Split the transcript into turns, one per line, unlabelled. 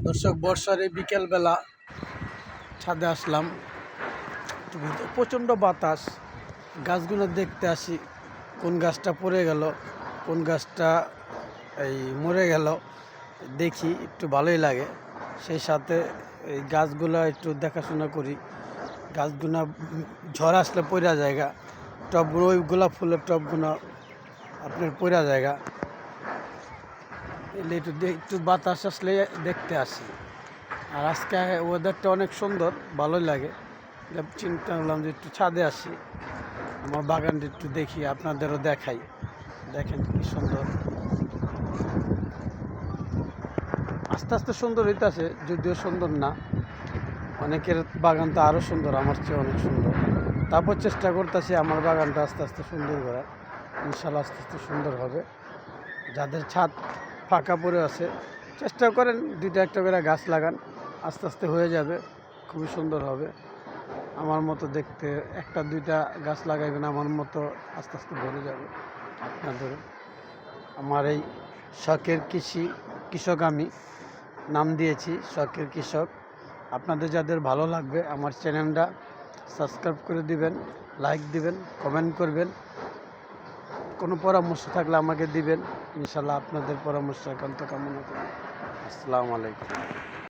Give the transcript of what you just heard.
দর্শক, বর্ষার এই বিকেলবেলা ছাদে আসলাম। প্রচণ্ড বাতাস, গাছগুলো দেখতে আসি। কোন গাছটা পড়ে গেল, কোন গাছটা মরে গেল, দেখি একটু ভালোই লাগে। সেই সাথে এই গাছগুলো একটু দেখাশোনা করি। গাছগুলো ঝড় আসলে পড়া জায়গা, টবগুলো ওই গোলাপ ফুলের টবগুলো আপনার পড়া জায়গা, এলে একটু বাতাস আসলে দেখতে আসি। আর আজকে ওয়েদারটা অনেক সুন্দর, ভালোই লাগে। চিন্তা করলাম যে একটু ছাদে আসি, আমার বাগানটা একটু দেখি, আপনাদেরও দেখাই। দেখেন কি সুন্দর, আস্তে আস্তে সুন্দর হইতেছে, যদিও সুন্দর না। অনেকের বাগান তো আরও সুন্দর, আমার চেয়ে অনেক সুন্দর। তারপর চেষ্টা করতেছি আমার বাগানটা আস্তে আস্তে সুন্দর করার। ইনশাল্লাহ আস্তে আস্তে সুন্দর হবে। যাদের ছাদ ফাঁকা পড়ে আছে, চেষ্টা করেন দুইটা একটা করে গাছ লাগান, আস্তে আস্তে হয়ে যাবে, খুবই সুন্দর হবে। আমার মতো দেখতে একটা দুইটা গাছ লাগাইবেন, আমার মতো আস্তে আস্তে ভরে যাবে আপনাদের। আমার এই শখের কৃষক আমি নাম দিয়েছি শখের কৃষক। আপনাদের যাদের ভালো লাগবে আমার চ্যানেলটা সাবস্ক্রাইব করে দিবেন, লাইক দিবেন, কমেন্ট করবেন। কোনো পরামর্শ থাকলে আমাকে দিবেন, ইনশাল্লাহ আপনাদের পরামর্শ একান্ত কামনা করি। আসসালামু আলাইকুম।